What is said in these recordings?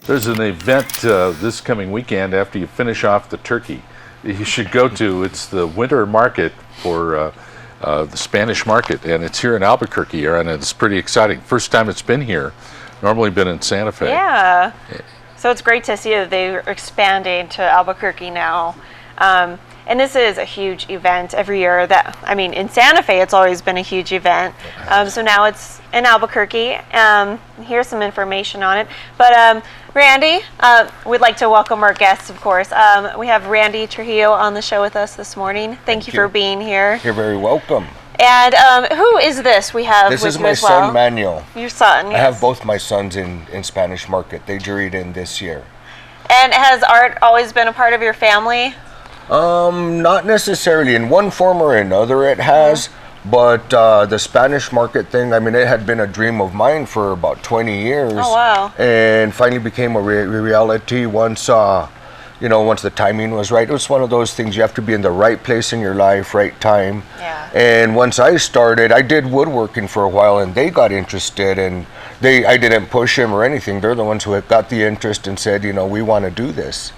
There's an event this coming weekend after you finish off the turkey you should go to. It's the winter market for the Spanish market, and it's here in Albuquerque, and it's pretty exciting. First time it's been here. Normally been in Santa Fe. Yeah. So it's great to see that they're expanding to Albuquerque now. And this is a huge event every year. In Santa Fe, it's always been a huge event. So now it's in Albuquerque. Here's some information on it. But Randy, we'd like to welcome our guests, of course. We have Randy Trujillo on the show with us this morning. Thank you for being here. You're very welcome. And who is this we have with you as well? This is my son, Manuel. Your son, yes. I have both my sons in Spanish Market. They juried in this year. And has art always been a part of your family? Not necessarily. In one form or another it has, but the Spanish Market thing, it had been a dream of mine for about 20 years. Oh, wow. And finally became a reality once, once the timing was right. It was one of those things, you have to be in the right place in your life, right time. Yeah. And once I started, I did woodworking for a while, and they got interested, and I didn't push them or anything. They're the ones who had got the interest and said, we want to do this.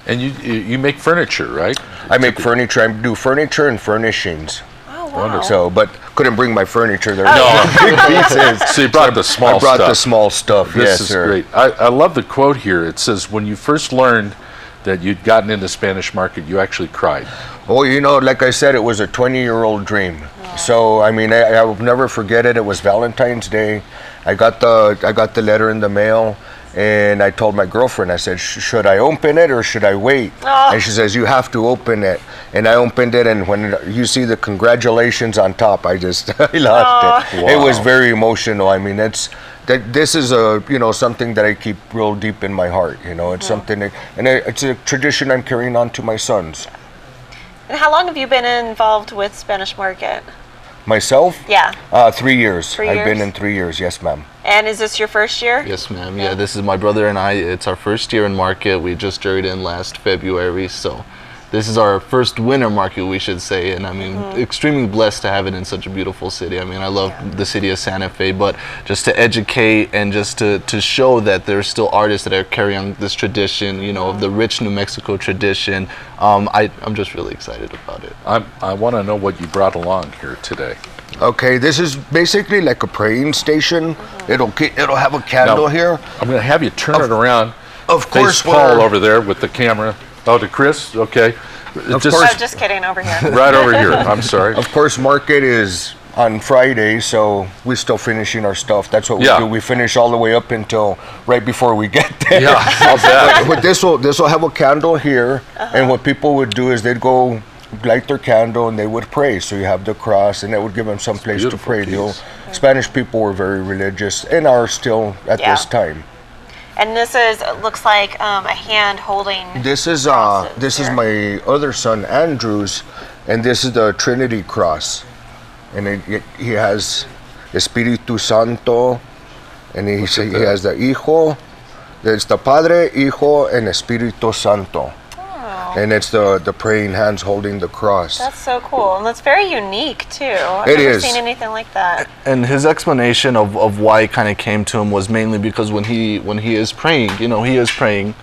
And you make furniture, right? I make furniture. I do furniture and furnishings. Oh, wow. So, but couldn't bring my furniture there. Big pieces. So you brought the small stuff. I brought the small stuff, This is great. I love the quote here. It says, when you first learned that you'd gotten into Spanish Market, you actually cried. Oh, like I said, it was a 20-year-old dream. Yeah. So, I will never forget it. It was Valentine's Day. I got the letter in the mail. And I told my girlfriend, I said, should I open it or should I wait? Oh. And she says, you have to open it. And I opened it, and when you see the congratulations on top, I lost it. Wow. It was very emotional. This is something that I keep real deep in my heart. It's something, it's a tradition I'm carrying on to my sons. And how long have you been involved with Spanish Market? Myself? Yeah. 3 years. 3 years? I've been in 3 years, yes, ma'am. And is this your first year? Yes, ma'am. Yeah, this is my brother and I. It's our first year in market. We just juried in last February, so this is our first winter market, we should say. And extremely blessed to have it in such a beautiful city. I love the city of Santa Fe, but just to educate and just to show that there's still artists that are carrying this tradition, of the rich New Mexico tradition. I'm just really excited about it. I want to know what you brought along here today. Okay, this is basically like a praying station. It'll have a candle here. I'm going to have you turn it around. Of course, Paul over there with the camera. Oh, to Chris? Okay. Just kidding, over here. Right over here. I'm sorry. Of course, market is on Friday, so we're still finishing our stuff. That's what we do. We finish all the way up until right before we get there. Yeah, I'll bet. But this will have a candle here, and what people would do is they'd go light their candle and they would pray. So you have the cross, and that would give them some place to pray. Spanish people were very religious and are still at this time. And this looks like a hand holding. This is my other son Andrew's, and this is the Trinity cross, and he has Espíritu Santo, and he has the Hijo. There's the Padre, Hijo, and Espíritu Santo. And it's the praying hands holding the cross. That's so cool. And that's very unique, too. I've never seen anything like that. And his explanation of why it kind of came to him was mainly because when he is praying, he is praying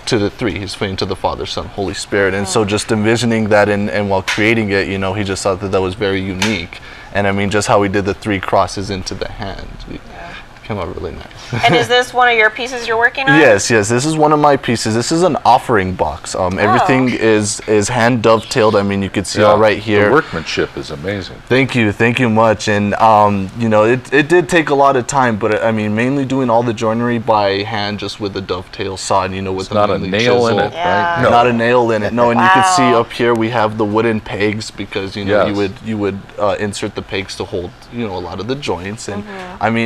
to the three. He's praying to the Father, Son, Holy Spirit. And so just envisioning that and while creating it, he just thought that was very unique. And just how he did the three crosses into the hand. Came out really nice. And is this one of your pieces you're working on? Yes, this is one of my pieces. This is an offering box. Everything is hand dovetailed. You can see all right here. The workmanship is amazing. Thank you much. And it did take a lot of time, but mainly doing all the joinery by hand, just with the dovetail saw, with not a nail in it, right? No. Not a nail in it. No, and you can see up here we have the wooden pegs because you would insert the pegs to hold a lot of the joints. And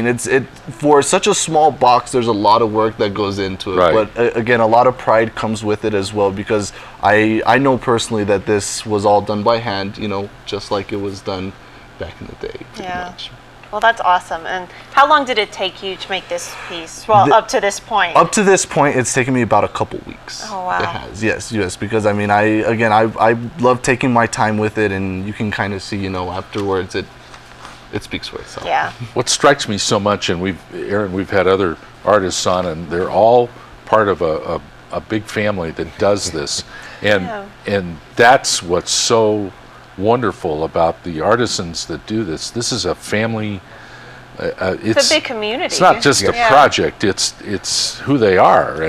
it's for such a small box, there's a lot of work that goes into it. Right. But again, a lot of pride comes with it as well, because I know personally that this was all done by hand, just like it was done back in the day. Pretty much. Well, that's awesome. And how long did it take you to make this piece? Well, up to this point. Up to this point, it's taken me about a couple weeks. Oh, wow. It has, yes, because I love taking my time with it, and you can kind of see, afterwards it speaks for itself. Yeah. What strikes me so much, and we've had other artists on, and they're all part of a big family that does this. And that's what's so wonderful about the artisans that do this. This is a family. It's a big community. It's not just a project. It's who they are,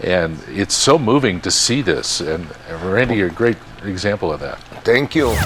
and it's so moving to see this. And Randy, you're a great example of that. Thank you.